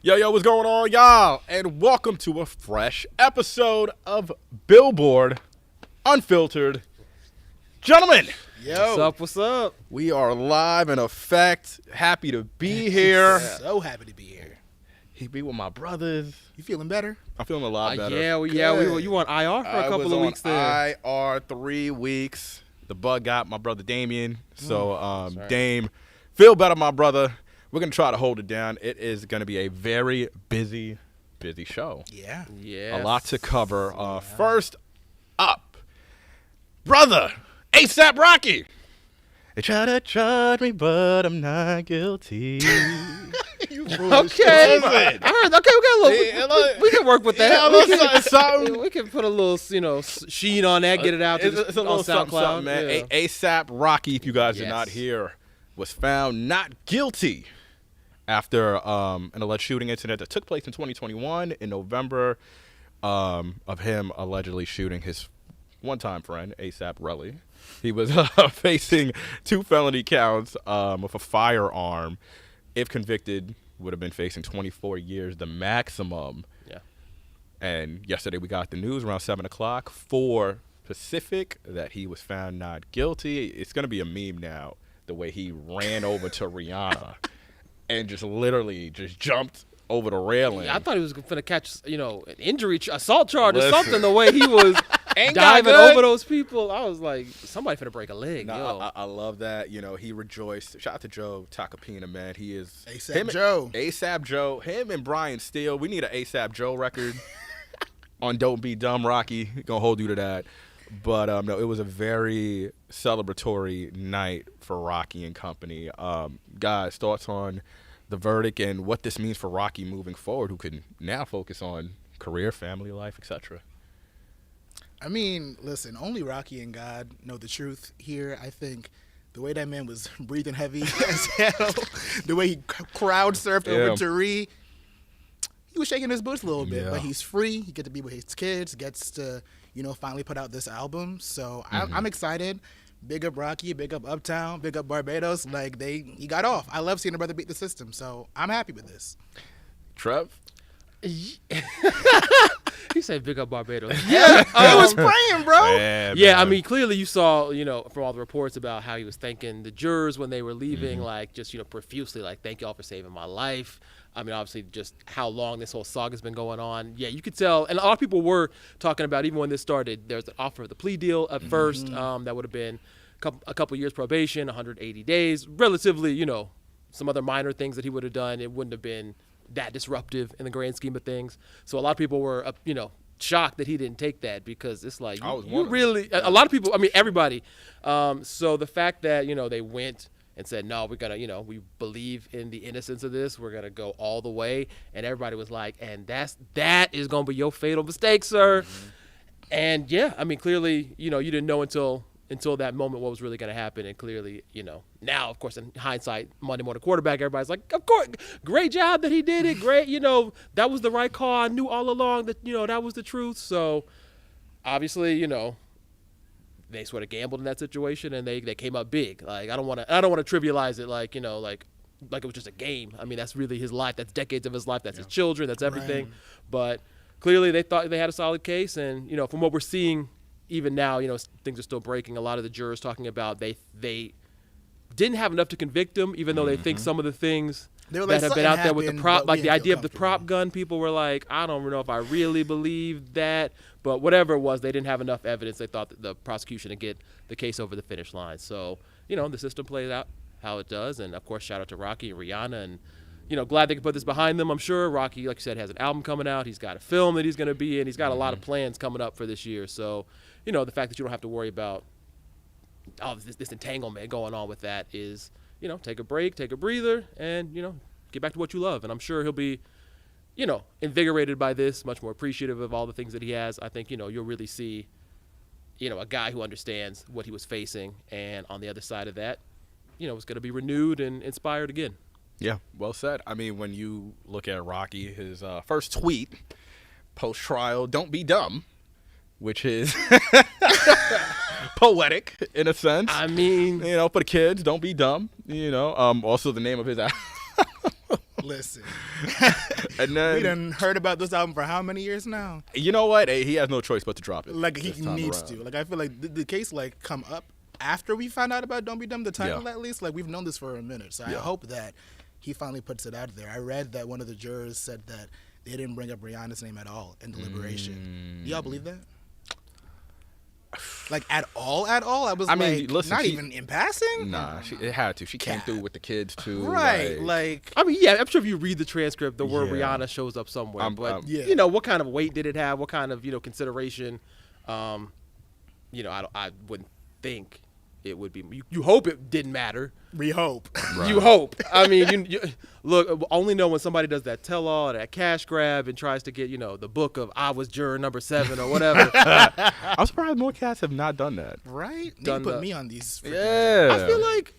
Yo, what's going on, y'all? And welcome to a fresh episode of Billboard Unfiltered. Gentlemen, What's up? we are live in effect. Happy to be here. So happy to be here. He be with my brothers. You feeling better? I'm feeling a lot better. You were on IR for a couple was of weeks there. IR 3 weeks. The bug got my brother Damien. So, right. Dame, feel better, my brother. We're going to try to hold it down. It is going to be a very busy show. Yeah. Yeah. A lot to cover. First up, brother, ASAP Rocky. They try to charge me, but I'm not guilty. Okay. I heard. Okay, we got a little. We can work with that. We can put a little, sheen on that. Get it out. It's a little on something, SoundCloud, man. Yeah. ASAP Rocky, if you guys did Yes. not hear, was found not guilty after an alleged shooting incident that took place in 2021 in November of him allegedly shooting his one-time friend, ASAP Relly. He was facing 2 felony counts with a firearm. If convicted, would have been facing 24 years, the maximum. Yeah. And yesterday we got the news around 7 o'clock, 4 Pacific, that he was found not guilty. It's going to be a meme now, the way he ran over to Rihanna and just literally just jumped over the railing. Yeah, I thought he was gonna catch, an injury, assault charge or Listen. something. The way he was Ain't got diving good. over those people, I was like, somebody finna break a leg. No, I love that. He rejoiced. Shout out to Joe Tacopina, man. He is ASAP Joe. ASAP Joe. Him and Brian Steele. We need an ASAP Joe record on Don't Be Dumb, Rocky. Gonna hold you to that. But no, it was a very celebratory night for Rocky and company. Guys, thoughts on the verdict and what this means for Rocky moving forward, who can now focus on career, family life, etc. I mean, listen, only Rocky and God know the truth here. I think the way that man was breathing heavy as hell, the way he crowd surfed over Tari, he was shaking his boots a little bit. Yeah. But he's free. He gets to be with his kids, gets to, finally put out this album. So I'm excited. Big up Rocky, big up Uptown, big up Barbados. He got off. I love seeing a brother beat the system. So I'm happy with this. Trev? He said big up Barbados. Yeah, he was praying, bro. Yeah, I mean, clearly you saw, from all the reports about how he was thanking the jurors when they were leaving, profusely, thank y'all for saving my life. I mean, obviously, just how long this whole saga's been going on. Yeah, you could tell. And a lot of people were talking about, even when this started, there was an offer of the plea deal at first. That would have been a couple years probation, 180 days. Relatively, some other minor things that he would have done. It wouldn't have been that disruptive in the grand scheme of things. So a lot of people were, shocked that he didn't take that, because it's like, you really, a lot of people, I mean, everybody. So the fact that, they went and said, no, we're going to, we believe in the innocence of this. We're going to go all the way. And everybody was like, and that is going to be your fatal mistake, sir. And yeah, I mean, clearly, you didn't know until that moment what was really going to happen. And clearly, now, of course, in hindsight, Monday morning quarterback, everybody's like, of course, great job that he did it. Great. That was the right call. I knew all along that, that was the truth. So obviously, they sort of gambled in that situation, and they came up big. I don't want to trivialize it like it was just a game. I mean, that's really his life. That's decades of his life. That's his children. That's everything. Right. But clearly they thought they had a solid case. And, from what we're seeing even now, things are still breaking. A lot of the jurors talking about they didn't have enough to convict him, even though they think some of the things that have been out there with the prop, like the idea of the prop gun, people were like, I don't know if I really believe that. But whatever it was, they didn't have enough evidence. They thought that the prosecution to get the case over the finish line. So, the system plays out how it does. And, of course, shout out to Rocky and Rihanna. And, glad they could put this behind them, I'm sure. Rocky, like you said, has an album coming out. He's got a film that he's going to be in. He's got a lot of plans coming up for this year. So, the fact that you don't have to worry about this entanglement going on with that is, take a break, take a breather, and, get back to what you love. And I'm sure he'll be, invigorated by this, much more appreciative of all the things that he has. I think, you'll really see, a guy who understands what he was facing. And on the other side of that, it's going to be renewed and inspired again. Yeah, well said. I mean, when you look at Rocky, his first tweet post-trial, don't be dumb, which is poetic in a sense. I mean, for the kids, don't be dumb. Also the name of his album. Listen. And then We done heard about this album for how many years now? you know what? Hey, he has no choice but to drop it. Like, he this time needs around. to. Like, I feel like the case, like, come up after we found out about Don't Be Dumb, the title at least. Like, we've known this for a minute. So I hope that he finally puts it out there. I read that one of the jurors said that they didn't bring up Rihanna's name at all in deliberation. Do y'all believe that? Like, at all? I was listen, not even in passing? Nah, it had to. She came through with the kids, too. Right. Like, I mean, yeah, I'm sure if you read the transcript, the word Rihanna shows up somewhere. But, you know, what kind of weight did it have? What kind of, you know, consideration? You know, I wouldn't think it would be. You hope it didn't matter. we hope. Right. You hope. I mean, you look, only know when somebody does that tell-all, that cash grab, and tries to get, you know, the book of I was juror number 7 or whatever. I'm surprised more cats have not done that. Right? They Done put the- me on these. Yeah. I feel like,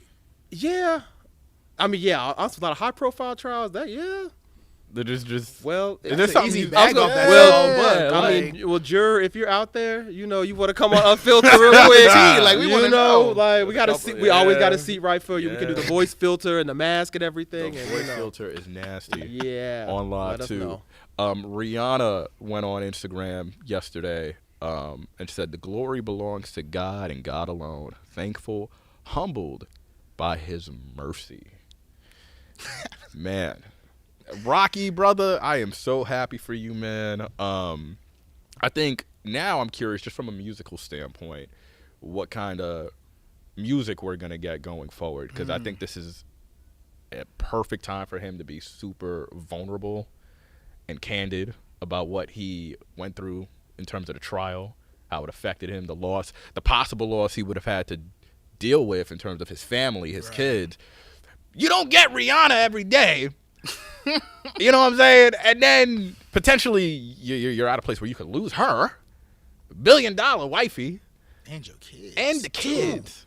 I mean, also a lot of high-profile trials. They're just Well, Is there That's an something easy you- bag I was off that well, small book. I Like, mean, well, juror, if you're out there, you know, you want to come on Unfiltered real quick. Like, we you wanna know, know. like we got a Couple- seat. We always got a yeah. seat right for you. We can do the Yeah. voice filter and the mask and everything. the And voice you know, filter is nasty. yeah, On live let us too. know. Rihanna went on Instagram yesterday and said the glory belongs to God and God alone. Thankful, humbled by His mercy. Man, Rocky brother, I am so happy for you, man. I think now I'm curious, just from a musical standpoint, what kind of music we're gonna get going forward, because I think this is a perfect time for him to be super vulnerable and candid about what he went through in terms of the trial, how it affected him, the loss, the possible loss he would have had to deal with in terms of his family, his kids. You don't get Rihanna every day. You know what I'm saying? And then potentially you're at a place where you could lose her, $1 billion wifey, and your kids. and the kids.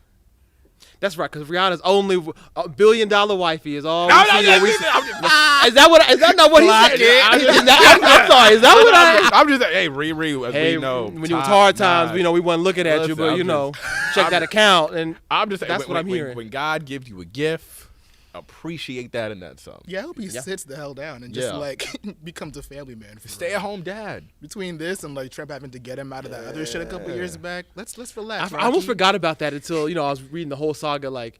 That's right, because Rihanna's only $1 billion wifey is all. No, we see when we see- I'm Is that what? Is that not what he Clock said? it. I'm sorry. Is that what I? I'm just hey Riri, as Hey, we know, when you was hard times, you know, we wasn't looking at you, Listen, but I'm you know, just- check that account, and I'm just That's what I'm hearing. When God gives you a gift, appreciate that and then some. Yeah, I hope he sits the hell down and just like becomes a family man. For Stay real. at home dad. Between this and like Trump having to get him out of that other shit a couple years back, let's relax. I almost Rocky. forgot about that until, you know, I was reading the whole saga. Like,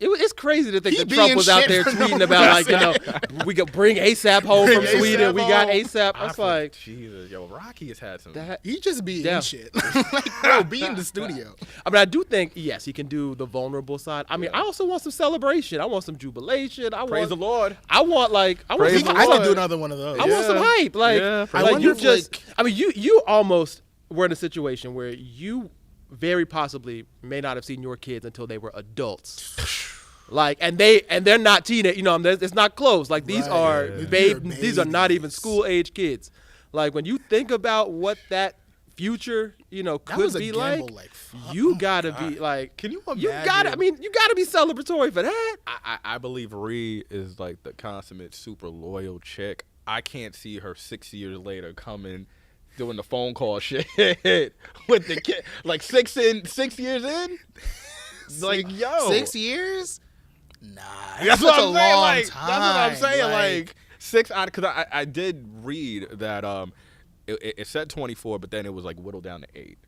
it's crazy to think He that Trump being was out shit there for no tweeting about, like, you know, we could bring ASAP home Bring from A$AP Sweden. We got home. ASAP. I was like, Jesus, yo, Rocky has had some. that. He just be Yeah. in shit. Like, bro, be in the studio. I mean, I do think, yes, he can do the vulnerable side. I mean, I also want some celebration. I want some jubilation. Praise the Lord. I want, like, I want Praise some the I Lord. could do another one of those. I want some hype. Like, Yeah, I like wonder you if, just. like- I mean, you almost were in a situation where you very possibly may not have seen your kids until they were adults. Like, and they're not teenage. You know, it's not close. Like, these Right. are Yeah. these are not even babies. school age kids. Like, when you think about what that future, you know, That could was a be gamble, like, like, fuck. you Oh my gotta God. be like, Can you You gotta. I imagine? mean, you gotta be celebratory for that. I believe Ree is like the consummate super loyal chick. I can't see her 6 years later coming doing the phone call shit with the kid. Like 6 years in? Like, yo. 6 years? Nah, That's such what a I'm saying. long Like, time. that's what I'm saying. Like 6 out, because I did read that it said 24, but then it was like whittled down to 8.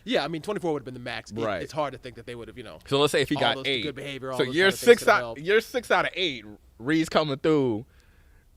Yeah, I mean, 24 would have been the max. Right. It's hard to think that they would have, you know. So let's say if he All got those 8. good behavior, all so those you're kind of things 6 could have out. helped. You're 6 out of 8. Ree's coming through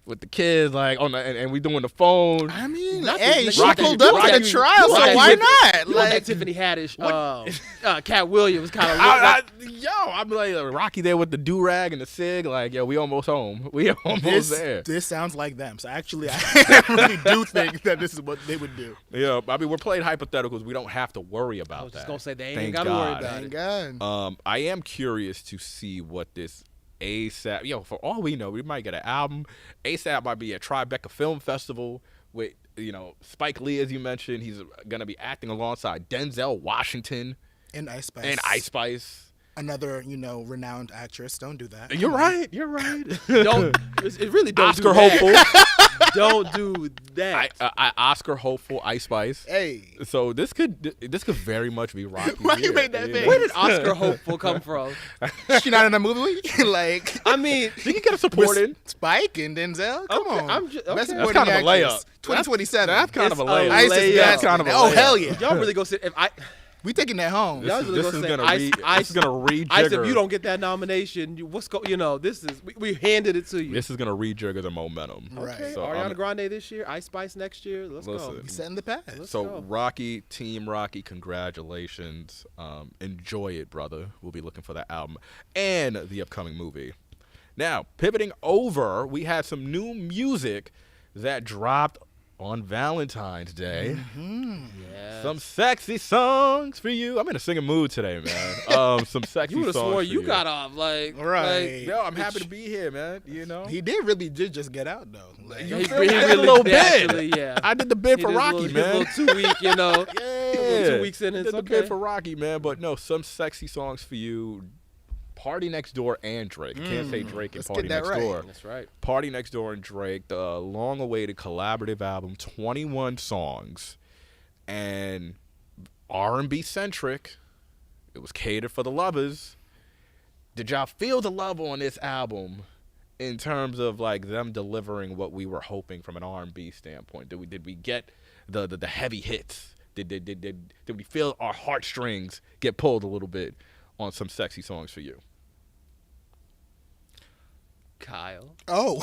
with the kids, like on the, and we doing the phone. I mean, Not hey, the- she Rocky- pulled up Rocky- to the trial, Rocky- so why not? You want that Like, Tiffany Haddish, Cat Williams kind of I'm like Rocky there with the do rag and the cig. Like, yo, we almost home. We almost there. this sounds like them. So actually, I really do think that this is what they would do. Yeah, I mean, we're playing hypotheticals. We don't have to worry about I was that. just gonna say they ain't Thank gotta worry God. about Thank it. God. I am curious to see what this ASAP. Yo, for all we know, we might get an album. ASAP might be at Tribeca Film Festival with, you know, Spike Lee, as you mentioned. He's gonna be acting alongside Denzel Washington And Ice Spice. and Ice Spice. Another, renowned actress. Don't do that. You're right. You're right. Don't. It really don't. Oscar do that. hopeful. Don't do that. I Oscar hopeful Ice Spice. Hey. So this could very much be Rocky. Why you made that face? Where did Oscar hopeful come from? She not in a movie? Like, I mean, She can get a supporting. Spike and Denzel? Come Okay, on. I'm just- okay. Best That's supporting kind of a actress. layup. 2027. That's kind of a It's a layup. layup. That's kind of a layup. Oh, hell yeah. y'all really go sit. If I, We taking that home. Y'all really This gonna is say gonna Ice- this is gonna rejigger. I said, if you don't get that nomination, this is we handed it to you. This is gonna rejigger the momentum. Right. Okay, So Ariana I'm- Grande this year, Ice Spice next year. Let's go. Listen. We set in the past. Let's So go. Rocky, Team Rocky, congratulations. Enjoy it, brother. We'll be looking for that album and the upcoming movie. Now, pivoting over, we had some new music that dropped on Valentine's Day. Yes. Some sexy songs for you. I'm in a singing mood today, man. Some sexy You would have songs sworn for you got off like Right. Yo, I'm happy to be here, man. You know, He did just get out, though. Like, You He feel me? I did a really little did, bit. actually, yeah. I did the bid He for did his Rocky, little, man. His little 2 week, Yeah, 2 weeks in, I it's did the okay. bid for Rocky, man. But no, some sexy songs for you. Party Next Door and Drake. Can't say Drake and let's Party get that Next right. Door. That's right. Party Next Door and Drake, the long-awaited collaborative album, 21 songs, and R&B centric. It was catered for the lovers. Did y'all feel the love on this album in terms of like them delivering what we were hoping from an R&B standpoint? Did we get the heavy hits? Did we feel our heartstrings get pulled a little bit on some sexy songs for you? Kyle. Oh.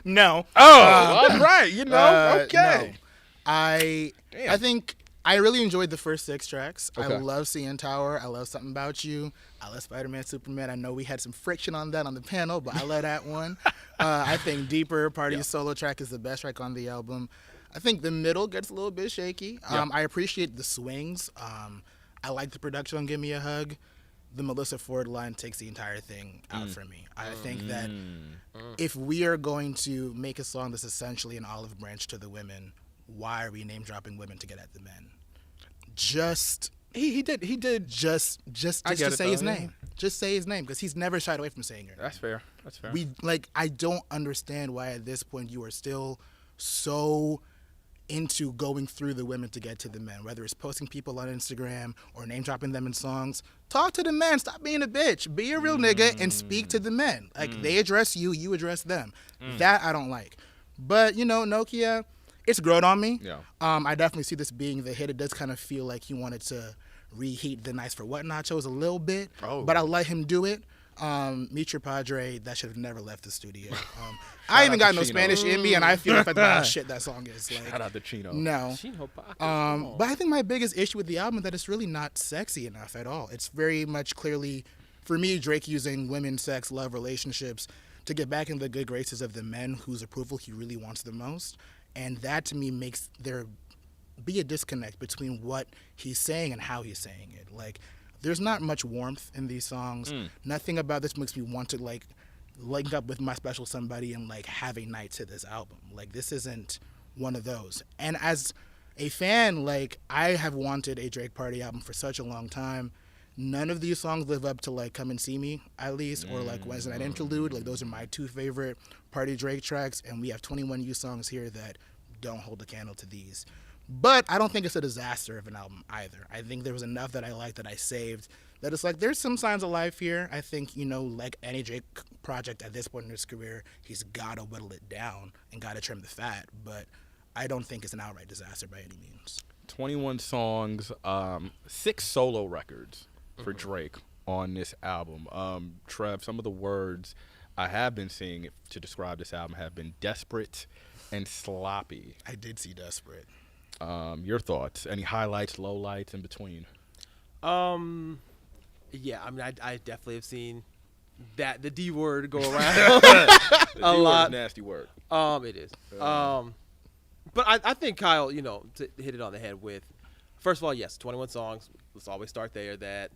No. All right. You know, okay. No. I think I really enjoyed the first 6 tracks. Okay. I love CN Tower. I love Something About You. I love Spider-Man, Superman. I know we had some friction on that on the panel, but I love that one. I think Deeper, Party's solo track, is the best track on the album. I think the middle gets a little bit shaky. I appreciate the swings. I like the production on Give Me a Hug. The Melissa Ford line takes the entire thing out for me. I think that if we are going to make a song that's essentially an olive branch to the women, why are we name dropping women to get at the men? Just He did. just I to get it, say his though, yeah. name. Just say his name, because he's never shied away from saying it. That's fair. That's fair. I don't understand why at this point you are still so into going through the women to get to the men, whether it's posting people on Instagram or name dropping them in songs. Talk to the men. Stop being a bitch. Be a real nigga and speak to the men. Like, they address you, you address them. That I don't like. But, Nokia, it's grown on me. Yeah. I definitely see this being the hit. It does kind of feel like he wanted to reheat the Nice for What nachos a little bit, but I let him do it. Meet Your Padre, that should have never left the studio. I even out got to no Chino. Spanish in me, and I feel like how shit that song is. Like, Shout out to Chino. no. Chino Pocket, come on. But I think my biggest issue with the album is that it's really not sexy enough at all. It's very much clearly, for me, Drake using women, sex, love, relationships to get back in the good graces of the men whose approval he really wants the most. And that, to me, makes there be a disconnect between what he's saying and how he's saying it. Like, there's not much warmth in these songs. Nothing about this makes me want to, like, link up with my special somebody and, like, have a night to this album. Like, this isn't one of those. And as a fan, like, I have wanted a Drake Party album for such a long time. None of these songs live up to, like, Come and See Me, at least, or, like, Wednesday Night Interlude. Like, those are my 2 favorite Party Drake tracks, and we have 21 U songs here that don't hold a candle to these. But I don't think it's a disaster of an album either. I think there was enough that I liked that I saved, that it's like there's some signs of life here. I think, like any Drake project at this point in his career, he's got to whittle it down and got to trim the fat. But I don't think it's an outright disaster by any means. 21 songs, 6 solo records for Drake on this album. Trev, some of the words I have been seeing to describe this album have been desperate and sloppy. I did see Desperate. Your thoughts? Any highlights, lowlights in between? Yeah, I mean, I definitely have seen that the D word go around The a D-word is lot. a nasty word. It is. But I think Kyle, to hit it on the head with, first of all, yes, 21 songs. Let's always start there. That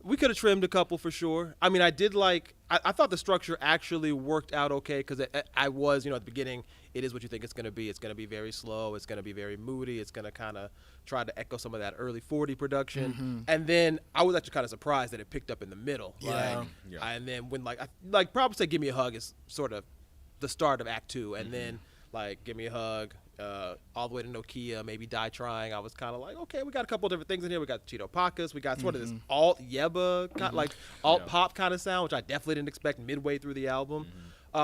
we could have trimmed a couple for sure. I mean, I did like. I thought the structure actually worked out okay because I was, at the beginning, it is what you think it's going to be. It's going to be very slow. It's going to be very moody. It's going to kind of try to echo some of that early 40 production. And then I was actually kind of surprised that it picked up in the middle. Yeah. And then when like probably say Give Me a Hug is sort of the start of Act 2, and then like Give Me a Hug, all the way to Nokia, maybe Die Trying, I was kind of like, okay, we got a couple different things in here. We got Cheeto Pacas, we got sort of this alt yeba, like alt pop kind of sound, which I definitely didn't expect midway through the album.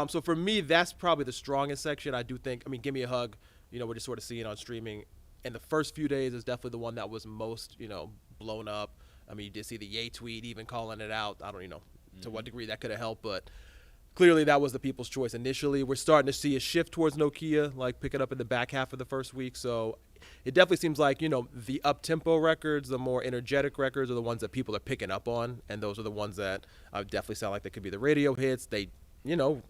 So for me, that's probably the strongest section. I do think, I mean, Give Me a Hug, we're just sort of seeing on streaming. And the first few days is definitely the one that was most, blown up. I mean, you did see the Ye tweet even calling it out. I don't, to what degree that could have helped, but clearly that was the people's choice initially. We're starting to see a shift towards Nokia, like pick it up in the back half of the first week. So it definitely seems like, the up-tempo records, the more energetic records are the ones that people are picking up on. And those are the ones that definitely sound like they could be the radio hits. They, I'm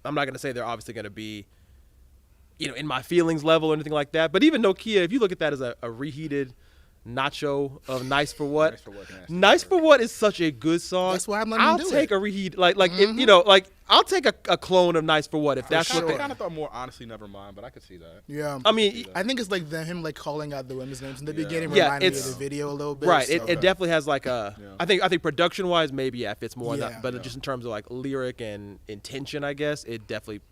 not going to say they're obviously going to be, in my feelings level or anything like that. But even Nokia, if you look at that as a reheated nacho of Nice for What. Nice for What is such a good song. That's why I'm letting I'll do take it. a reheat, I'll take a clone of Nice for What if that's what I they. kind of thought more Honestly Nevermind, but I could see that. Yeah. I mean, I think it's like him like calling out the women's names in the beginning, Yeah, reminding me it's- of the video a little bit. Right, so. it definitely has like a. I think production wise, maybe it fits more. Yeah. But just in terms of like lyric and intention, I guess it definitely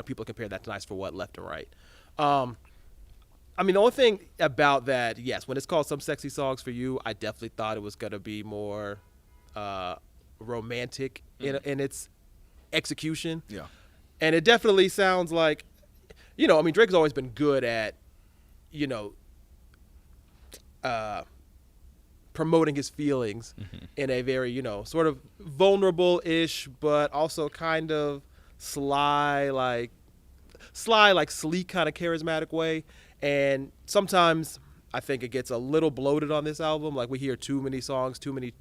people compare that to Nice for What left and right. I mean, the only thing about that, yes, when it's called Some Sexy Songs for You, I definitely thought it was going to be more romantic in its execution. Yeah. And it definitely sounds like, I mean, Drake's always been good at, promoting his feelings in a very, sort of vulnerable-ish, but also kind of sly, like sleek kind of charismatic way. And sometimes I think it gets a little bloated on this album. Like we hear too many songs, too many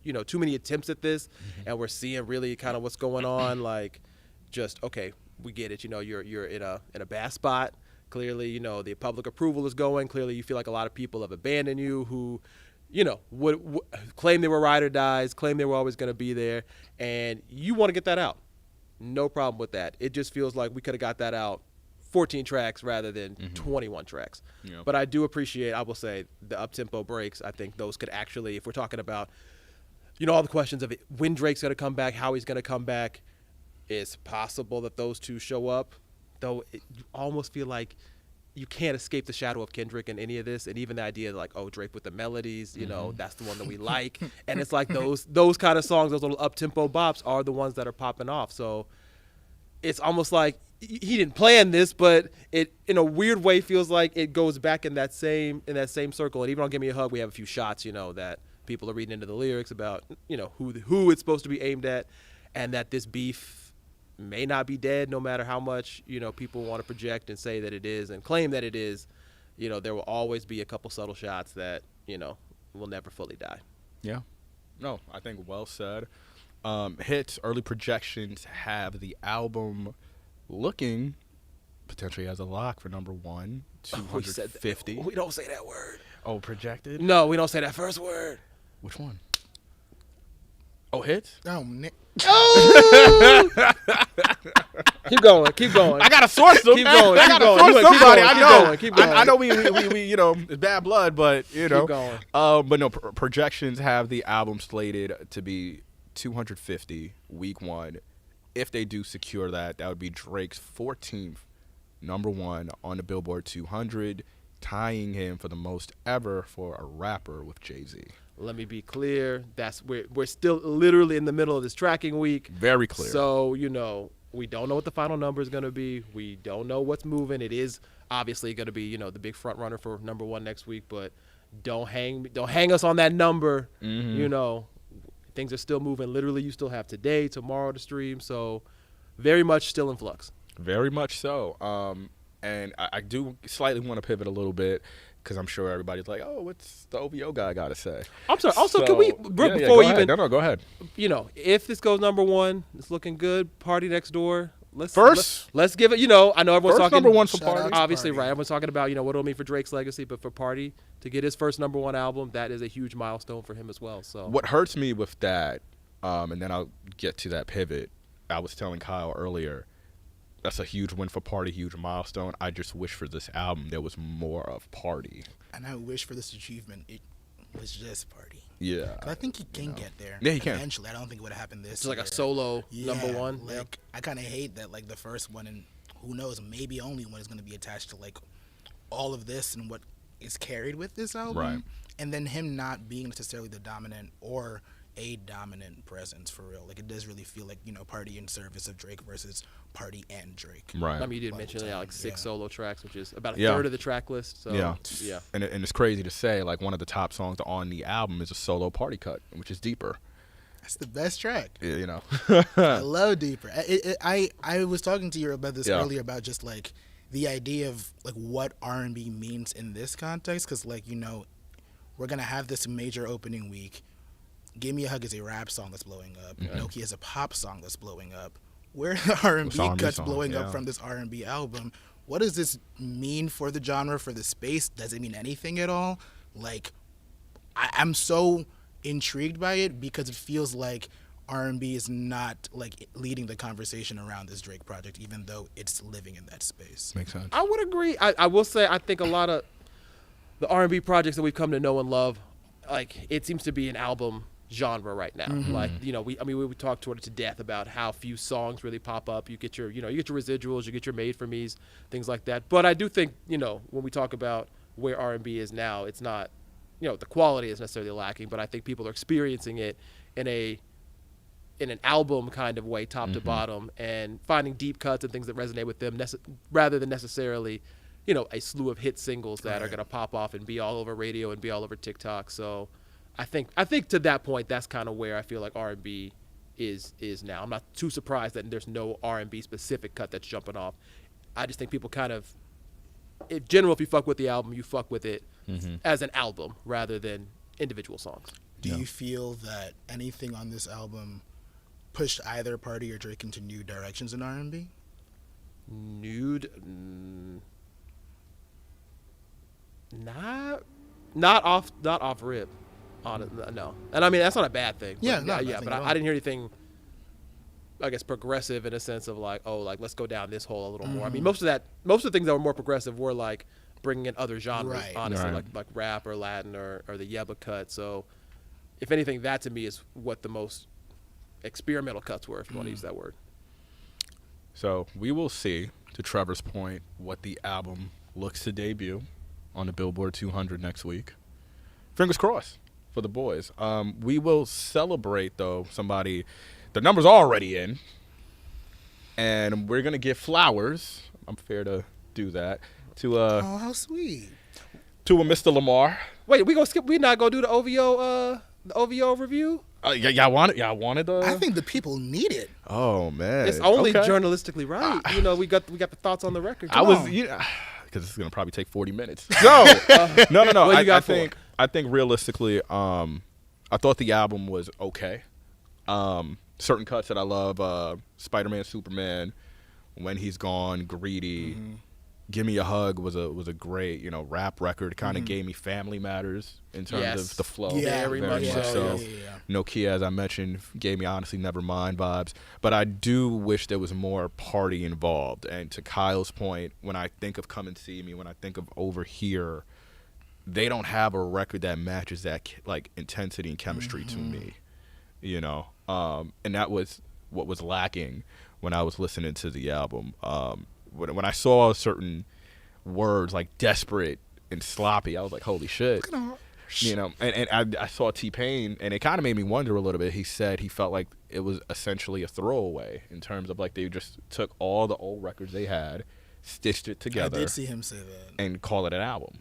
attempts at this, and we're seeing really kind of what's going on. Like, just okay, we get it. You're in a bad spot. Clearly, the public approval is going. Clearly, you feel like a lot of people have abandoned you who, would claim they were ride or dies, claim they were always going to be there, and you want to get that out. No problem with that. It just feels like we could have got that out 14 tracks rather than 21 tracks. Yeah. But I do appreciate, I will say, the up-tempo breaks. I think those could actually, if we're talking about, all the questions of it, when Drake's going to come back, how he's going to come back, it's possible that those two show up. Though you almost feel like you can't escape the shadow of Kendrick in any of this. And even the idea like, oh, Drake with the melodies, that's the one that we like. And it's like those kind of songs, those little up-tempo bops are the ones that are popping off. So it's almost like he didn't plan this, but it in a weird way feels like it goes back in that same circle. And even on Give Me a Hug, we have a few shots, that people are reading into the lyrics about, who it's supposed to be aimed at, and that this beef may not be dead, no matter how much people want to project and say that it is and claim that it is. There will always be a couple subtle shots that will never fully die. Yeah, no, I think well said. Hits, early projections have the album looking potentially as a lock for number one, 250. We don't say that word. Oh, projected? No, we don't say that first word. Which one? Oh, hits? Oh, Nick. Oh! Keep going. I gotta source them. Keep going. I gotta source somebody. I know. Keep going. I know we it's bad blood, but Keep going. But no, projections have the album slated to be 250 week one. If they do secure that, that would be Drake's 14th number one on the Billboard 200, tying him for the most ever for a rapper with Jay-Z. Let me be clear. We're still literally in the middle of this tracking week. Very clear. So, we don't know what the final number is going to be. We don't know what's moving. It is obviously going to be, the big front runner for number one next week, but don't hang us on that number. Things are still moving. Literally, you still have today, tomorrow to stream. So very much still in flux. Very much so. And I do slightly want to pivot a little bit because I'm sure everybody's like, oh, what's the OVO guy got to say? I'm sorry. Also, can we, before we even. No, go ahead. If this goes number one, it's looking good. Party Next Door. Let's give it, I know everyone's talking. Number one for Shout out Party. to Obviously, Party. right. Everyone's talking about, what it'll mean for Drake's legacy, but for Party to get his first number one album, that is a huge milestone for him as well. So What hurts me with that, and then I'll get to that pivot, I was telling Kyle earlier, that's a huge win for Party, huge milestone. I just wish for this album there was more of Party. And I wish for this achievement it was just Party. Yeah. 'Cause I think he can get there. Yeah, he can. Eventually, I don't think it would have happened this it's like year. a solo Yeah, number one. Like I kind of hate that. Like the first one, and who knows, maybe only one is going to be attached to like all of this and what is carried with this album. Right. And then him not being necessarily the dominant or a dominant presence for real. Like, it does really feel like, Party in service of Drake versus Party and Drake. Right. I mean, you did mention like 6 solo tracks, which is about a Yeah. third of the track list. So, yeah. And it's crazy to say, like, one of the top songs on the album is a solo party cut, which is Deeper. That's the best track. I love Deeper. I was talking to you about this earlier about just like the idea of like what R&B means in this context, because like we're gonna have this major opening week. Give Me a Hug is a rap song that's blowing up. Nokia is a pop song that's blowing up. Where are the R&B cuts blowing up from this R&B album? What does this mean for the genre, for the space? Does it mean anything at all? Like, I'm so intrigued by it because it feels like R&B is not like leading the conversation around this Drake project, even though it's living in that space. Makes sense. I would agree. I will say I think a lot of the R&B projects that we've come to know and love, like, it seems to be an album genre right now. Like, we talked toward it to death about how few songs really pop up. You get your residuals, you get your made for me's, things like that. But I do think, when we talk about where R&B is now, it's not, the quality is necessarily lacking, but I think people are experiencing it in an album kind of way, top to bottom, and finding deep cuts and things that resonate with them rather than necessarily, a slew of hit singles that are going to pop off and be all over radio and be all over TikTok. So I think to that point, that's kind of where I feel like R&B is now. I'm not too surprised that there's no R&B specific cut that's jumping off. I just think people kind of, in general, if you fuck with the album, you fuck with it as an album rather than individual songs. Do you feel that anything on this album pushed either Party or Drake into new directions in R&B? Not off rip. No, and I mean that's not a bad thing. But I didn't hear anything, I guess, progressive in a sense of like, let's go down this hole a little more. I mean, most of the things that were more progressive were like bringing in other genres, honestly, like rap or Latin or the Yebba cut. So, if anything, that to me is what the most experimental cuts were, if you want to use that word. So we will see, to Trevor's point, what the album looks to debut on the Billboard 200 next week. Fingers crossed for the boys. We will celebrate, though, somebody. The number's already in, and we're gonna give flowers. I'm fair to do that to oh, how sweet. To a Mr. Lamar. Wait, we gonna skip? We not gonna do the OVO review? Y'all wanted the. I think the people need it. Oh man, it's only journalistically right. We got the thoughts on the record. Because it's gonna probably take 40 minutes. So no. I think realistically, I thought the album was okay. Certain cuts that I love, Spider-Man, Superman, When He's Gone, Greedy, Give Me a Hug was a great rap record. Kind of gave me Family Matters in terms of the flow. Very much so. Nokia, as I mentioned, gave me Honestly Nevermind vibes. But I do wish there was more party involved. And to Kyle's point, when I think of Come and See Me, when I think of Over Here, they don't have a record that matches that like intensity and chemistry to me. And that was what was lacking when I was listening to the album. When I saw certain words like desperate and sloppy, I was like, holy shit. And I saw T-Pain, and it kind of made me wonder a little bit. He said he felt like it was essentially a throwaway in terms of like they just took all the old records they had, stitched it together. I did see him say that. And call it an album.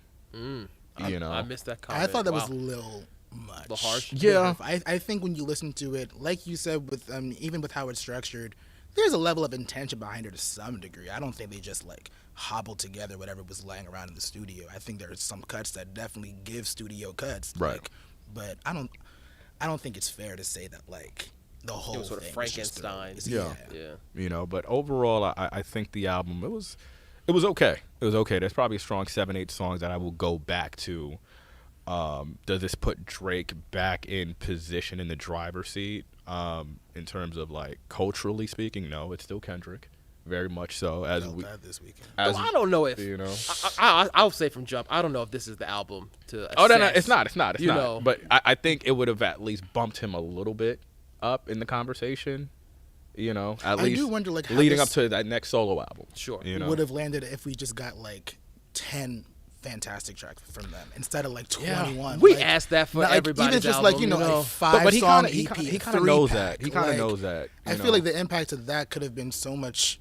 I missed that comment. I thought that was a little much. The harsh? Yeah. I think when you listen to it, like you said, with even with how it's structured, there's a level of intention behind it to some degree. I don't think they just like hobbled together whatever was lying around in the studio. I think there's some cuts that definitely give studio cuts. Right. But I don't think it's fair to say that like the whole it was sort of thing Frankenstein. Yeah. But overall, I think the album it was okay. It was okay. There's probably a strong 7-8 songs that I will go back to. Does this put Drake back in position in the driver's seat? In terms of like culturally speaking, no, it's still Kendrick, very much so. As we this weekend. I don't know if I'll say from jump, I don't know if this is the album to assess. Oh no, it's not. But I think it would have at least bumped him a little bit up in the conversation. You know, at I least do wonder, like, how leading this up to that next solo album. Sure. You know, would have landed if we just got like 10 fantastic tracks from them instead of like 21. We like, asked that for not, like, everybody's even just album, like a but 5-song he EP, kind of 3 knows pack. that. He kind of Like, knows that. I feel like the impact of that could have been so much.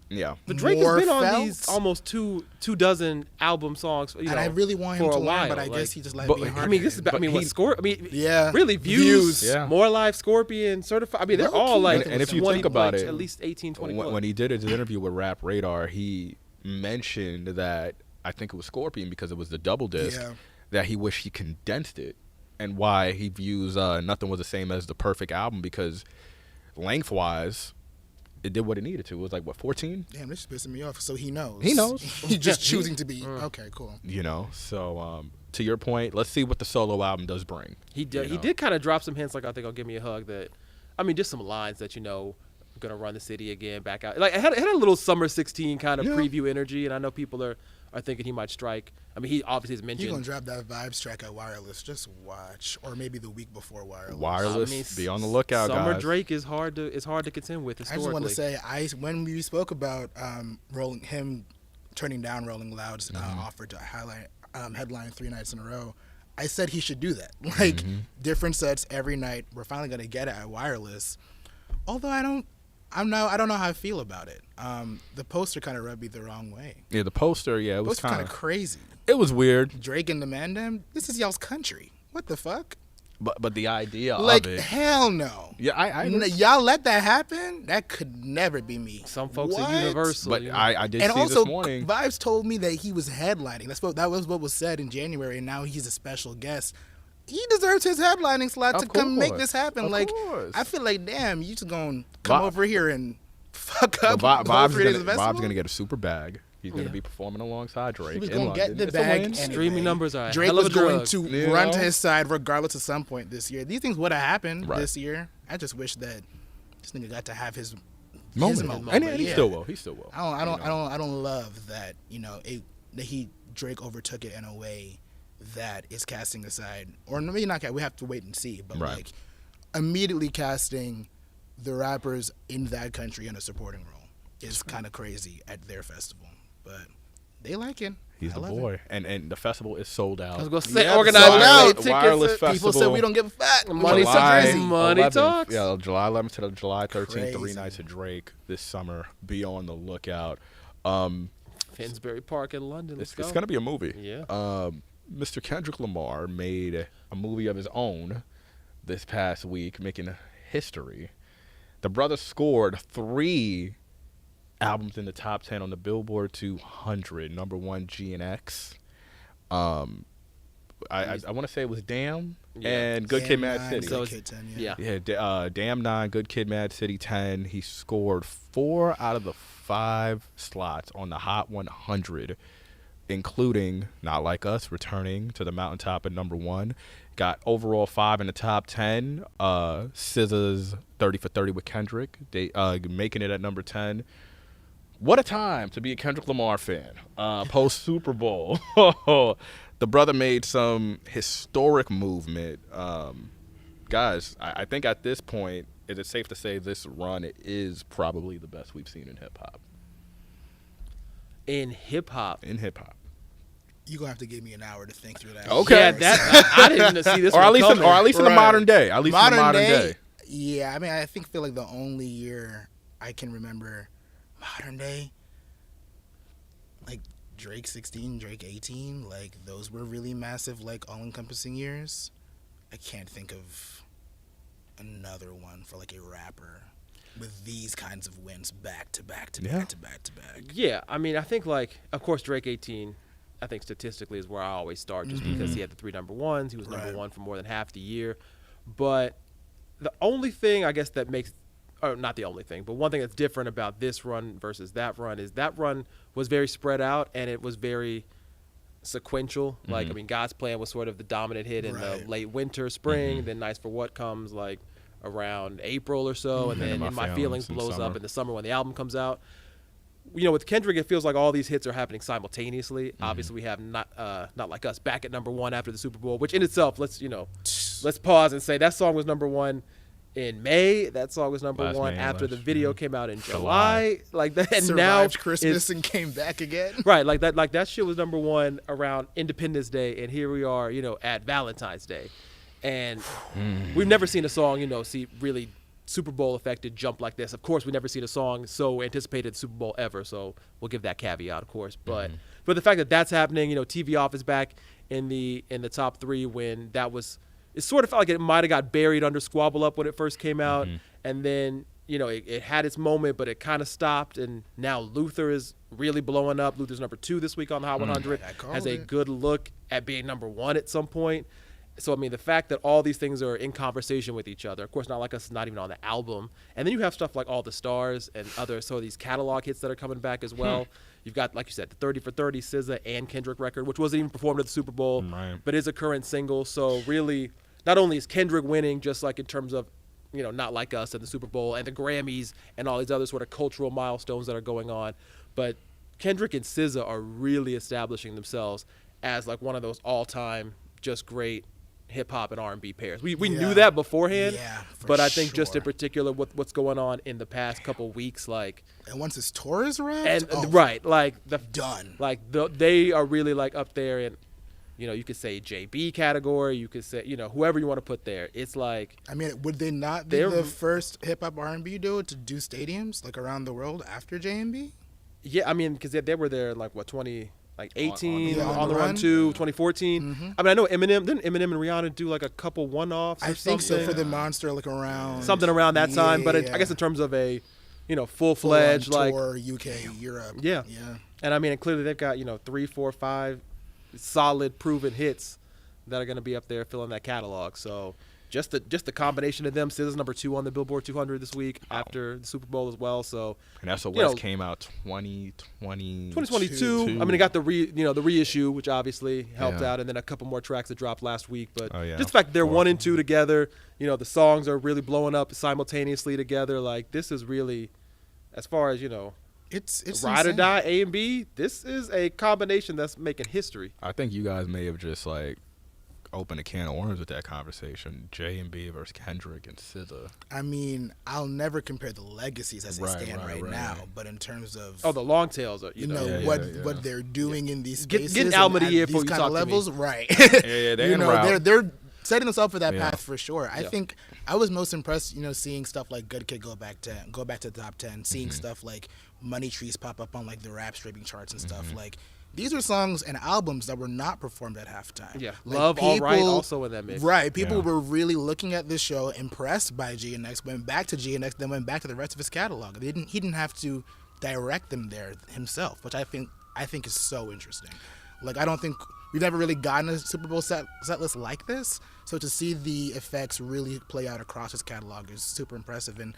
Yeah. But Drake more has been on felt. these almost two dozen album songs, you know, And I really want him for to a learn, while. but I like, guess he just let but- me I hard. I mean, this is about, I mean, what score? I mean, Yeah. really views, Yeah. More Live, Scorpion, Certified. I mean, they're Low all key, like, and if you 20 think about like, it, at least 18, 20. When he did his interview with Rap Radar, he mentioned that I think it was Scorpion because it was the double disc Yeah. that he wished he condensed it, and why he views Nothing Was the Same as the perfect album because lengthwise it did what it needed to. It was like what 14, Damn, this is pissing me off. So he knows. He knows. He's just choosing to be okay. Cool. you know. So to your point, let's see what the solo album does bring. He did. You He know? did kind of drop some hints, like I think I'll give me a hug. That, I mean, just some lines that I'm gonna run the city again, back out. Like it had a little Summer 16 kind of Yeah. preview energy, and I know people are thinking he might strike. I mean, he obviously has He's mentioned. gonna drop that Vibes track at Wireless. Just watch, or maybe the week before Wireless. Wireless, I mean, be on the lookout, Summer guys. Drake is hard to contend with I historically. just want to say, when we spoke about him turning down Rolling Loud's offer to headline 3 nights in a row, I said he should do that. Like different sets every night. We're finally gonna get it at Wireless. Although I don't know how I feel about it. The poster kind of rubbed me the wrong way. Yeah, the poster. Yeah, it was Poster kind kind of of. crazy. It was weird, Drake and the Mandem. This is y'all's country. What the fuck? but the idea Like of it. hell no. Yeah, I Y'all let that happen? That could never be me. Some folks What? are universal. But you know? I did And see also, this morning. Vibes told me that he was headlining. That was what was said in January, and now he's a special guest. He deserves his headlining slot to Of come make course. this happen. Of Like, course. I feel like, damn, you just gonna come Vi- over here and fuck But up the whole Bob's 3 days of gonna, festival? Bob's gonna get a super bag. He's gonna Yeah. be performing alongside Drake. He was in gonna London. get the It's a bag win. anyway. Streaming numbers are a Drake hell of was a going drug. to You run know? to his side regardless at some point this year. These things would have happened Right. this year. I just wish that this nigga got to have his moment. moment. And he Yeah. still will. He still will. I don't love that. That Drake overtook it in a way that is casting aside, or maybe not. We have to wait and see. But Right. like immediately casting the rappers in that country in a supporting role is kind of crazy at their festival. But they like it. He's I the love boy, and the festival is sold out. I was gonna say Yeah, organized sold out. tickets. Wireless it. People Festival. said we don't give a fuck. Money July talks. Money 11th, talks. Yeah, July 11th to July 13th, 3 Crazy. nights of Drake this summer. Be on the lookout. Finsbury Park in London. Let's It's go. gonna be a movie. Yeah. Mr. Kendrick Lamar made a movie of his own this past week, making history. The brother scored 3 albums in the top 10 on the Billboard 200, number 1 G and X. I want to say it was Damn Yeah. and Good Kid, Mad Damn, City. So Good it's- Kid 10, Yeah. Yeah, Damn 9, Good Kid, Mad City 10. He scored 4 out of the 5 slots on the Hot 100, including Not Like Us returning to the mountaintop at number 1. Got overall 5 in the top 10. SZA's 30 for 30 with Kendrick, making it at number 10. What a time to be a Kendrick Lamar fan. Post Super Bowl. The brother made some historic movement. Guys, I think at this point, is it safe to say this run is probably the best we've seen in hip hop? In hip hop. You're gonna have to give me an hour to think through that. Okay. Yeah, I didn't see this. Or one at least, coming. in the Right. modern day. At least in the modern day. Yeah, I mean, I feel like the only year I can remember modern day, like Drake 16, Drake 18, like those were really massive, like all-encompassing years. I can't think of another one for like a rapper with these kinds of wins back to back to Yeah. back to back to back. Yeah, I mean, I think like, of course, Drake 18. I think statistically is where I always start, just because he had the 3 number ones. He was number Right. 1 for more than half the year. But the only thing I guess that makes, or not the only thing, but one thing that's different about this run versus that run is that run was very spread out and it was very sequential. Like, I mean, God's Plan was sort of the dominant hit in the Right. late winter, spring. Then Nice for What comes like around April or so, and then In My Feelings in blows summer. up in the summer when the album comes out. You know, with Kendrick, it feels like all these hits are happening simultaneously. Obviously, we have not Like Us back at number 1 after the Super Bowl, which in itself, let's pause and say that song was number 1 in May. That song was number Last one May, after the last video June. came out in July. July. Like that, and Survived now Christmas and came back again. right, like that shit was number one around Independence Day, and here we are, at Valentine's Day, and we've never seen a song, see really Super Bowl affected jump like this. Of course, we've never seen a song so anticipated Super Bowl ever, so we'll give that caveat, of course. But the fact that that's happening, TV Off is back in the top three when it sort of felt like it might have got buried under Squabble Up when it first came out, and then it had its moment, but it kind of stopped, and now Luther is really blowing up. Luther's number 2 this week on the Hot 100, has a good look at being number 1 at some point. So, I mean, the fact that all these things are in conversation with each other, of course, not like us, not even on the album. And then you have stuff like All the Stars and so these catalog hits that are coming back as well. You've got, like you said, the 30 for 30 SZA and Kendrick record, which wasn't even performed at the Super Bowl, but is a current single. So, really, not only is Kendrick winning, just like in terms of, Not Like Us and the Super Bowl and the Grammys and all these other sort of cultural milestones that are going on, but Kendrick and SZA are really establishing themselves as like one of those all-time just great hip-hop and R&B pairs. We knew that beforehand, but I think just in particular with what's going on in the past couple weeks, like, and once his tour is wrapped, done. Like they are really like up there in, you could say JB category, you could say, whoever you want to put there. It's like, I mean, would they not be the first hip-hop R&B duo to do stadiums like around the world after J&B? Yeah, I mean, because they were there like 18 on the run too, 2014. I mean, I know didn't Eminem and Rihanna do like a couple one-offs or I think something? so, for the Monster, like around something around that time. But I guess in terms of a full-fledged like tour, UK, Europe. Yeah. And I mean, clearly they've got 3, 4, 5 solid proven hits that are going to be up there filling that catalog. So just the combination of them. SZA's number 2 on the Billboard 200 this week after the Super Bowl as well. So and SOS came out 2022. I mean, it got the reissue, which obviously helped out, and then a couple more tracks that dropped last week. But just the fact that they're 1 and 2 together, the songs are really blowing up simultaneously together. Like, this is really, as far as it's ride insane. or die A and B. This is a combination that's making history. I think you guys may have just like opened a can of worms with that conversation. J&B versus Kendrick and SZA. I mean, I'll never compare the legacies as they stand right now, but in terms of the long tails are what they're doing in these spaces, get album of the year these before you kind talk of levels, to me. right? they're setting themselves for that path for sure. I think I was most impressed, seeing stuff like Good Kid go back to the top 10, seeing stuff like Money Trees pop up on like the rap streaming charts and stuff. Like, these are songs and albums that were not performed at halftime. Yeah, like, Love All Right also in that mix. Right, people were really looking at this show, impressed by GNX, went back to GNX, then went back to the rest of his catalog. He didn't have to direct them there himself, which I think is so interesting. Like, I don't think we've never really gotten a Super Bowl set list like this. So to see the effects really play out across his catalog is super impressive. And,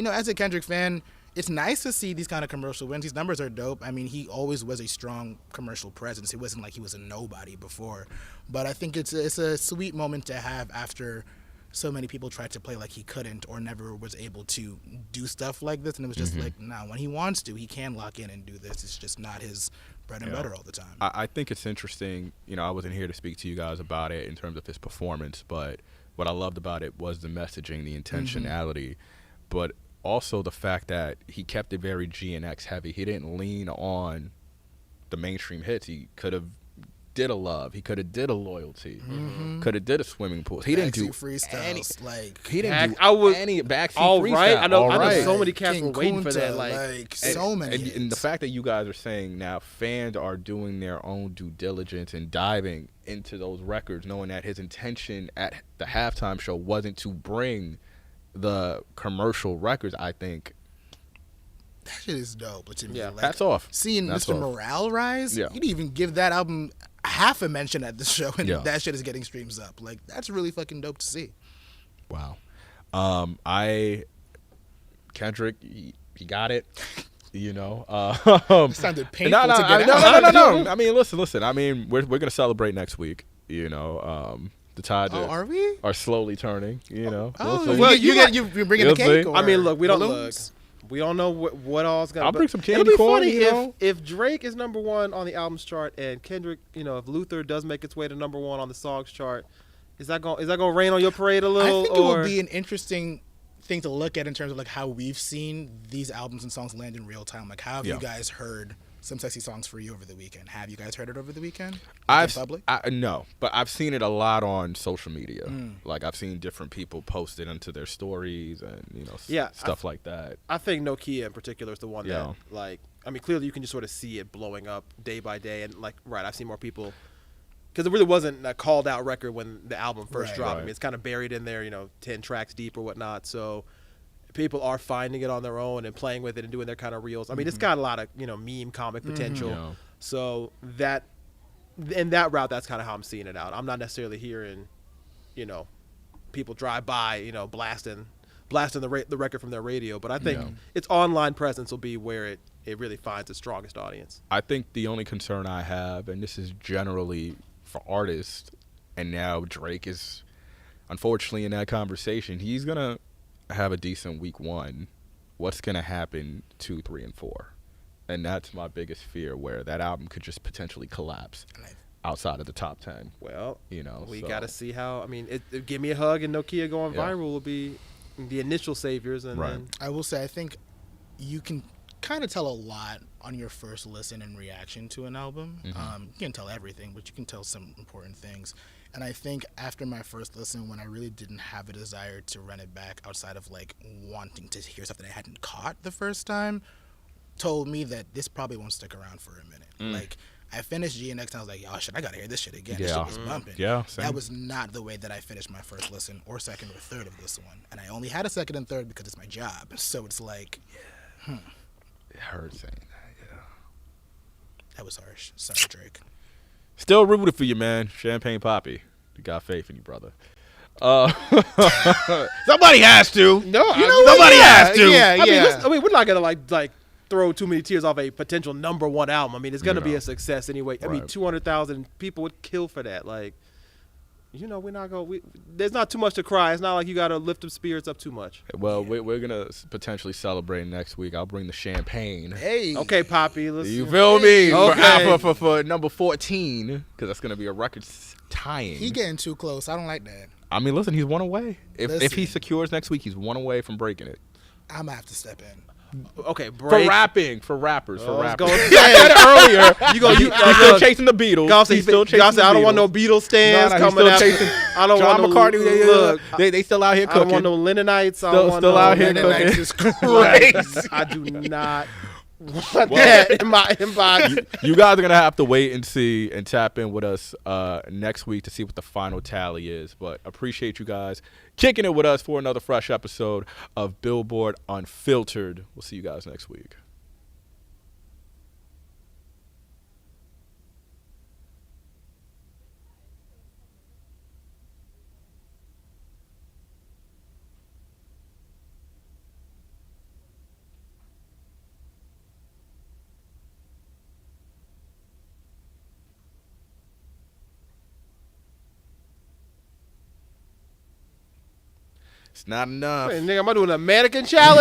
as a Kendrick fan, it's nice to see these kind of commercial wins. These numbers are dope. I mean, he always was a strong commercial presence. It wasn't like he was a nobody before. But I think it's a sweet moment to have after so many people tried to play like he couldn't or never was able to do stuff like this. And it was just like, nah, when he wants to, he can lock in and do this. It's just not his bread and butter all the time. I think it's interesting. I wasn't here to speak to you guys about it in terms of his performance, but what I loved about it was the messaging, the intentionality, but also the fact that he kept it very GNX heavy. He didn't lean on the mainstream hits. He could have did a Love. He could have did a Loyalty. Could have did a Swimming Pool. He didn't do freestyles. He didn't do any backseat freestyle. Right. I know right. So many cats King were waiting Kunta, for that. So many. And the fact that you guys are saying now fans are doing their own due diligence and diving into those records, knowing that his intention at the halftime show wasn't to bring the commercial records, I think that shit is dope to me. Yeah. Hats off. Seeing Mr. Morale rise, you didn't even give that album half a mention at the show, and that shit is getting streams up. Like, that's really fucking dope to see. Wow. Kendrick, he got it. It sounded painful to get out. No. I mean, listen. I mean, we're gonna celebrate next week. The tides are slowly turning. Well, you're bringing the cake. I mean, look, we don't look. We don't know what all's gonna. I'll bring some candy It'll be corn. Funny if Drake is number 1 on the albums chart and Kendrick, if Luther does make its way to number 1 on the songs chart, is that going to rain on your parade a little? I think it will be an interesting thing to look at in terms of like how we've seen these albums and songs land in real time. Like, how have you guys heard Some Sexy Songs for You over the weekend? Have you guys heard it over the weekend? No, but I've seen it a lot on social media. Like I've seen different people post it into their stories and stuff like that. I think Nokia in particular is the one that like. I mean, clearly you can just sort of see it blowing up day by day, and like, I've seen more people because it really wasn't a called out record when the album first dropped. I mean, it's kind of buried in there, 10 tracks deep or whatnot. So people are finding it on their own and playing with it and doing their kind of reels. I mean, it's got a lot of meme comic potential. Yeah. So that in that route, that's kind of how I'm seeing it out. I'm not necessarily hearing, people drive by, blasting the record from their radio, but I think its online presence will be where it really finds its strongest audience. I think the only concern I have, and this is generally for artists, and now Drake is unfortunately in that conversation, he's going to have a decent week 1. What's going to happen 2, 3, and 4? And that's my biggest fear, where that album could just potentially collapse outside of the top 10. Well, we got to see how, Give Me a Hug and Nokia going viral will be the initial saviors. And then I will say, I think you can kind of tell a lot on your first listen and reaction to an album. You can tell everything, but you can tell some important things. And I think after my first listen, when I really didn't have a desire to run it back outside of like wanting to hear stuff that I hadn't caught the first time, told me that this probably won't stick around for a minute. Like, I finished GNX and I was like, oh shit, I gotta hear this shit again. This shit was bumping. Yeah, same. That was not the way that I finished my first listen or second or third of this one. And I only had a second and third because it's my job. So it's like, It hurts saying that, That was harsh. Sorry, Drake. Still rooted for you, man. Champagne Poppy. You got faith in you, brother. Somebody has to. Somebody has to. Yeah. We're not gonna like throw too many tears off a potential number 1 album. I mean, it's gonna be a success anyway. I mean, 200,000 people would kill for that. Like, we're not going. There's not too much to cry. It's not like you got to lift the spirits up too much. Well, we're gonna potentially celebrate next week. I'll bring the champagne. Hey, okay, Poppy. You feel me? Okay. For number 14, because that's gonna be a record tying. He getting too close. I don't like that. I mean, listen, he's 1 away. If he secures next week, he's 1 away from breaking it. I'm gonna have to step in. Okay, break. For rapping, for rappers. I said it earlier. He's still chasing the Beatles. He's still chasing the Beatles. I don't want no Beatles stands coming out. I don't John want McCartney. They still out here cooking. I don't want no Lennonites. Still out here cooking. Is crazy. I do not want that in my inbox. You guys are going to have to wait and see and tap in with us next week to see what the final tally is. But appreciate you guys kicking it with us for another fresh episode of Billboard Unfiltered. We'll see you guys next week. It's not enough. Hey, nigga, am I doing a mannequin challenge?